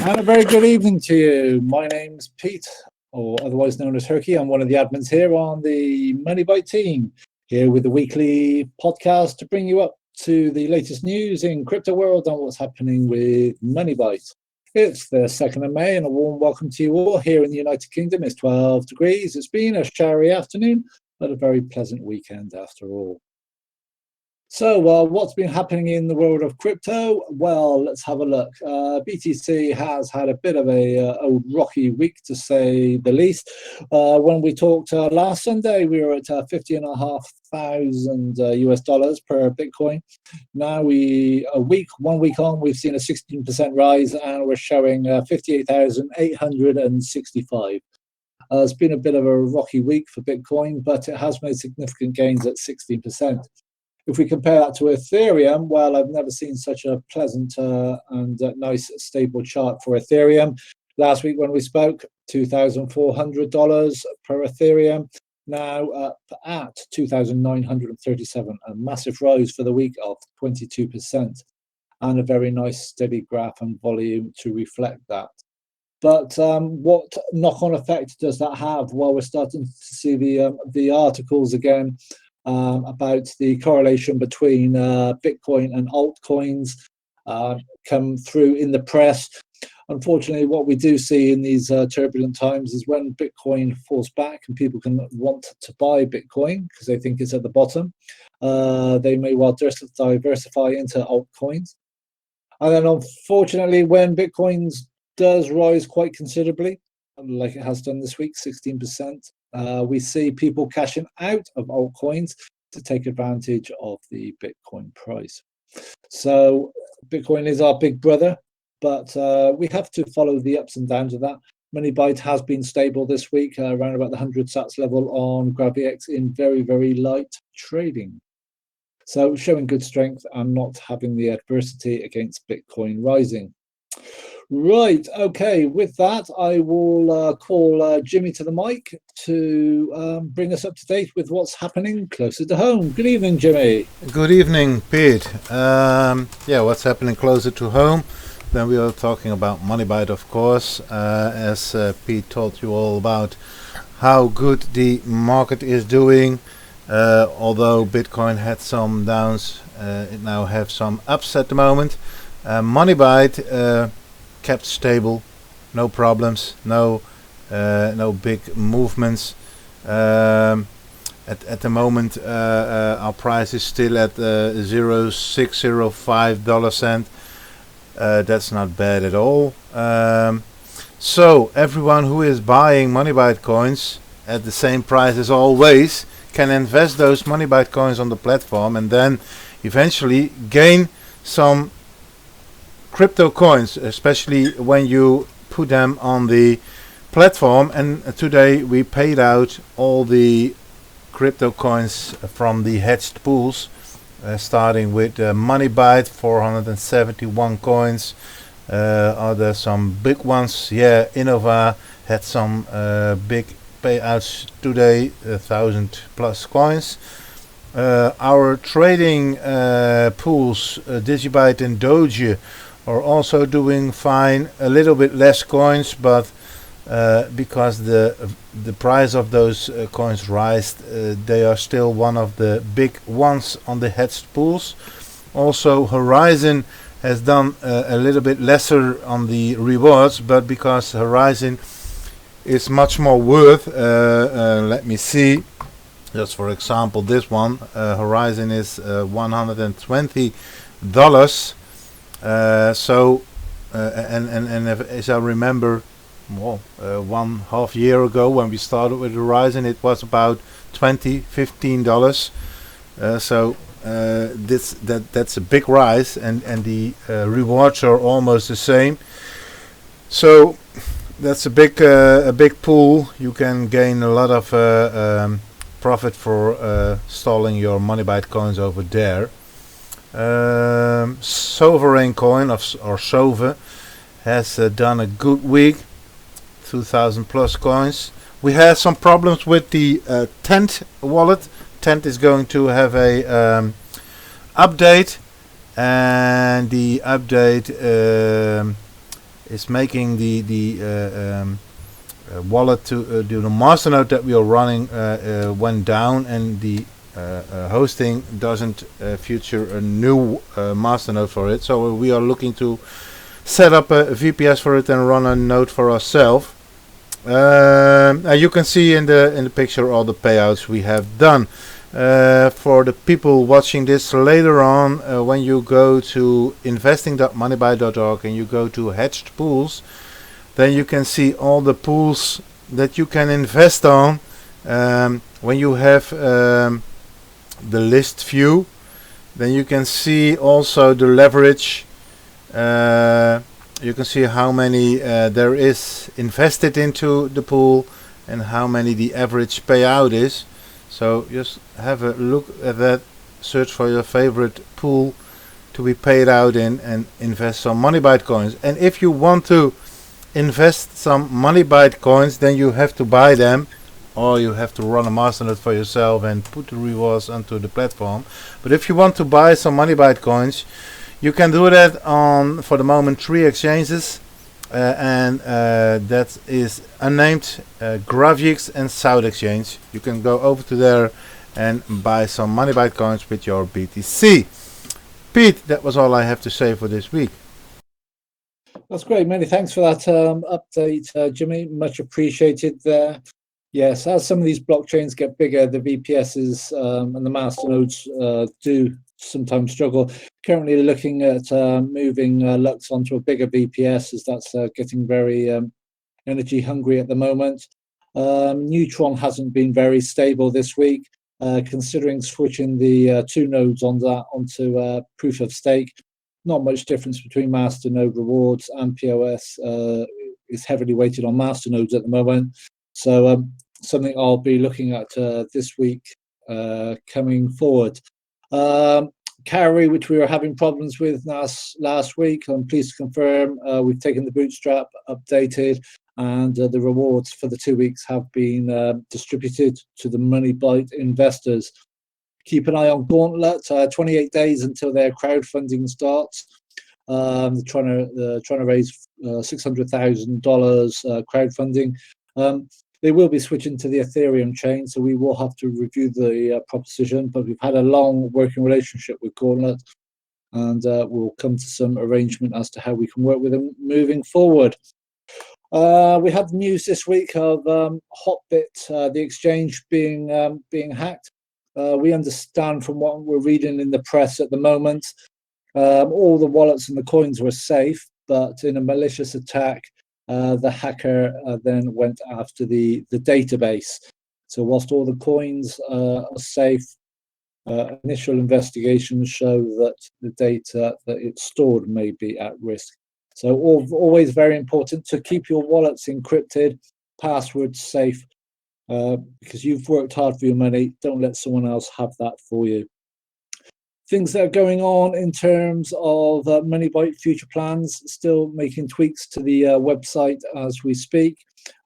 And a very good evening to you. My name's Pete, or otherwise known as Hercy. I'm one of the admins here on the MoneyByte team, here with the weekly podcast to bring you up to the latest news in crypto world and what's happening with MoneyByte. It's the 2nd of May, and a warm welcome to you all. Here in the United Kingdom, it's 12 degrees. It's been a showery afternoon, but a very pleasant weekend after all. So, what's been happening in the world of crypto? Well, let's have a look. BTC has had a bit of a rocky week, to say the least. When we talked last Sunday, we were at $50,500 US dollars per Bitcoin. Now, 1 week on, we've seen a 16% rise, and we're showing 58,865. It's been a bit of a rocky week for Bitcoin, but it has made significant gains at 16%. If we compare that to Ethereum, well, I've never seen such a pleasant and nice stable chart for Ethereum. Last week when we spoke, $2,400 per Ethereum, now up at $2,937, a massive rise for the week of 22%, and a very nice steady graph and volume to reflect that. But what knock-on effect does that have? Well, we're starting to see the articles again about the correlation between Bitcoin and altcoins come through in the press. Unfortunately, what we do see in these turbulent times is when Bitcoin falls back and people can want to buy Bitcoin because they think it's at the bottom, they may well diversify into altcoins. And then unfortunately, when Bitcoin does rise quite considerably, like it has done this week, 16%, we see people cashing out of altcoins to take advantage of the Bitcoin price. So Bitcoin is our big brother, but we have to follow the ups and downs of that. MoneyByte has been stable this week, around about the 100 sats level on GravX in very, very light trading. So showing good strength and not having the adversity against Bitcoin rising. Right, okay, with that, I will call Jimmy to the mic to bring us up to date with what's happening closer to home. Good evening, Jimmy. Good evening, Pete. What's happening closer to home? Then we are talking about MoneyByte, of course, as Pete told you all about how good the market is doing. Although Bitcoin had some downs, it now have some ups at the moment. MoneyByte kept stable, no problems, no big movements. At the moment, our price is still at $0.605. That's not bad at all. So everyone who is buying MoneyByte coins at the same price as always can invest those MoneyByte coins on the platform and then eventually gain some crypto coins, especially when you put them on the platform. And today we paid out all the crypto coins from the hedged pools, starting with MoneyByte, 471 coins. Are there some big ones? Yeah, Innova had some big payouts today, 1,000 plus coins. Our trading pools, DigiByte and Doge, are also doing fine. A little bit less coins, but because the price of those coins rise, they are still one of the big ones on the hedged pools. Also, Horizen has done a little bit lesser on the rewards, but because Horizen is much more worth, let me see. Just for example, this one, Horizen is $120. As I remember, one half year ago when we started with Horizen, it was about $15. That's a big rise, and the rewards are almost the same. So that's a big pool. You can gain a lot of profit for stalling your MoneyByte coins over there. Sovereign coin or Sove has done a good week, 2,000 plus coins. We had some problems with the Tent wallet. Tent is going to have a update, and the update is making the wallet to do the masternode that we are running went down, and the hosting doesn't feature a new masternode for it. So we are looking to set up a VPS for it and run a node for ourselves. You can see in the picture all the payouts we have done. For the people watching this later on, when you go to investing.moneybyte.org and you go to Hedged pools, then you can see all the pools that you can invest on. When you have the list view, then you can see also the leverage. You can see how many there is invested into the pool and how many the average payout is. So just have a look at that, search for your favorite pool to be paid out in, and invest some MoneyByte coins. And if you want to invest some MoneyByte coins, then you have to buy them, or you have to run a masternode for yourself and put the rewards onto the platform. But if you want to buy some MoneyByte coins, you can do that on, for the moment, 3 exchanges, and that is unnamed, Gravix and South Exchange. You can go over to there and buy some MoneyByte coins with your BTC. Pete, that was all I have to say for this week. That's great. Many thanks for that update, Jimmy. Much appreciated there. Yes, as some of these blockchains get bigger, the VPSs and the masternodes do sometimes struggle. Currently looking at moving Lux onto a bigger VPS, as that's getting very energy hungry at the moment. Neutron hasn't been very stable this week, considering switching the 2 nodes on that onto proof of stake. Not much difference between masternode rewards and POS. Is heavily weighted on masternodes at the moment. So something I'll be looking at this week coming forward. Carry, which we were having problems with last week, I'm pleased to confirm we've taken the bootstrap updated, and the rewards for the 2 weeks have been distributed to the MoneyByte investors. Keep an eye on Gauntlet, 28 days until their crowdfunding starts. They're trying to raise $600,000 crowdfunding. They will be switching to the Ethereum chain, so we will have to review the proposition, but we've had a long working relationship with Gauntlet, and we'll come to some arrangement as to how we can work with them moving forward. We had news this week of HotBit, the exchange being hacked. We understand from what we're reading in the press at the moment, all the wallets and the coins were safe, but in a malicious attack, the hacker then went after the database. So whilst all the coins are safe, initial investigations show that the data that it's stored may be at risk. So always very important to keep your wallets encrypted, passwords safe, because you've worked hard for your money. Don't let someone else have that for you. Things that are going on in terms of MoneyByte future plans, still making tweaks to the website as we speak,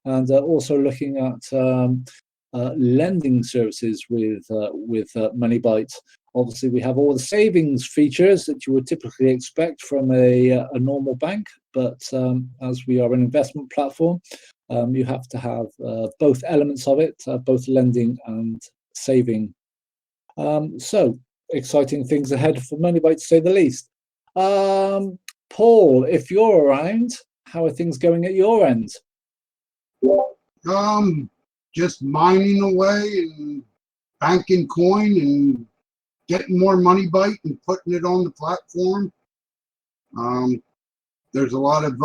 and also looking at lending services with MoneyByte. Obviously, we have all the savings features that you would typically expect from a normal bank, but as we are an investment platform, you have to have both elements of it, both lending and saving. So exciting things ahead for MoneyByte, to say the least. Paul, if you're around, how are things going at your end? Just mining away and banking coin and getting more MoneyByte and putting it on the platform. There's a lot of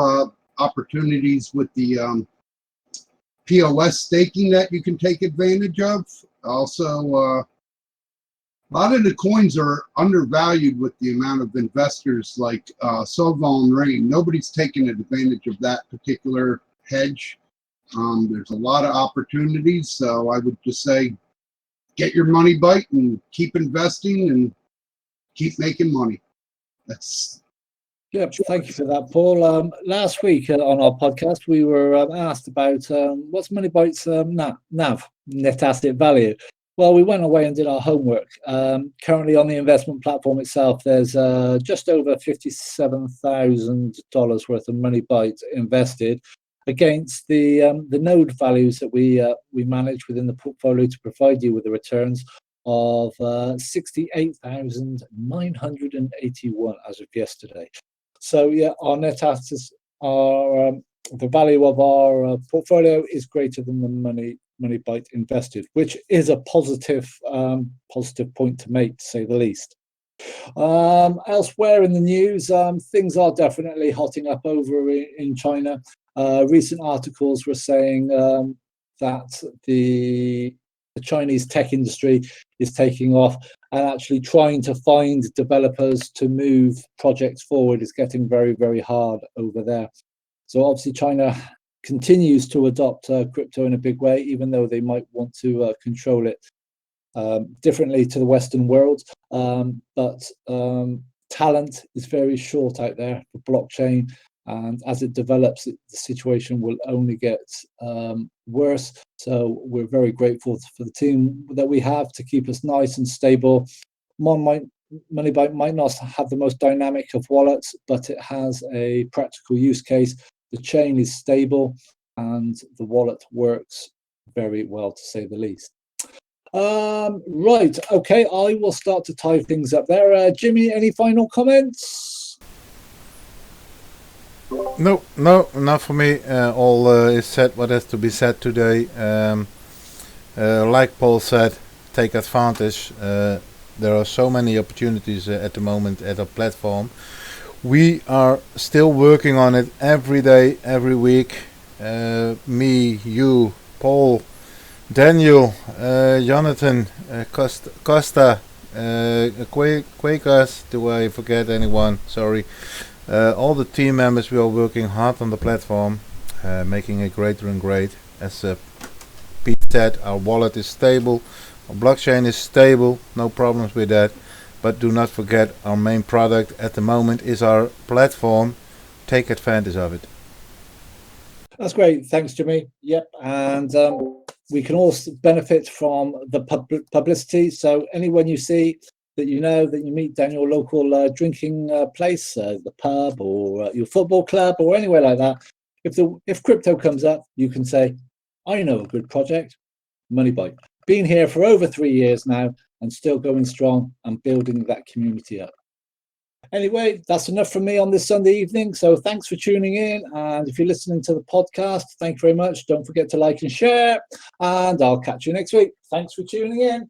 opportunities with the POS staking that you can take advantage of. Also, a lot of the coins are undervalued with the amount of investors like Soval and Rain. Nobody's taken advantage of that particular hedge. There's a lot of opportunities, so I would just say get your MoneyByte and keep investing and keep making money. That's thank you for that, Paul. Last week on our podcast, we were asked about what's MoneyByte's NAV, net asset value. Well, we went away and did our homework. Currently on the investment platform itself, there's just over $57,000 worth of MoneyByte invested against the node values that we manage within the portfolio to provide you with the returns of 68,981 as of yesterday. So yeah, our net assets are the value of our portfolio is greater than the MoneyByte invested, which is a positive point to make, to say the least. Elsewhere in the news, things are definitely hotting up over in China. Recent articles were saying that the Chinese tech industry is taking off, and actually trying to find developers to move projects forward is getting very, very hard over there. So obviously China continues to adopt crypto in a big way, even though they might want to control it differently to the Western world. But talent is very short out there for blockchain. And as it develops, the situation will only get worse. So we're very grateful for the team that we have to keep us nice and stable. MoneyByte might not have the most dynamic of wallets, but it has a practical use case. The chain is stable and the wallet works very well, to say the least. Right, okay, I will start to tie things up there. Jimmy, any final comments? No, not for me. All is said what has to be said today. Like Paul said, take advantage. There are so many opportunities at the moment at our platform. We are still working on it every day, every week. Me, you, Paul, Daniel, Jonathan, Costa, Quakers. Do I forget anyone? Sorry. All the team members, we are working hard on the platform, making it greater and great. As Pete said, our wallet is stable, our blockchain is stable, no problems with that. But do not forget, our main product at the moment is our platform. Take advantage of it. That's great. Thanks, Jimmy. Yep. And we can also benefit from the publicity. So anyone you see that you know, that you meet down your local drinking place, the pub or your football club or anywhere like that, if crypto comes up, you can say, I know a good project, MoneyByte. Been here for over 3 years now and still going strong and building that community up. Anyway, that's enough from me on this Sunday evening. So thanks for tuning in. And if you're listening to the podcast, thank you very much. Don't forget to like and share. And I'll catch you next week. Thanks for tuning in.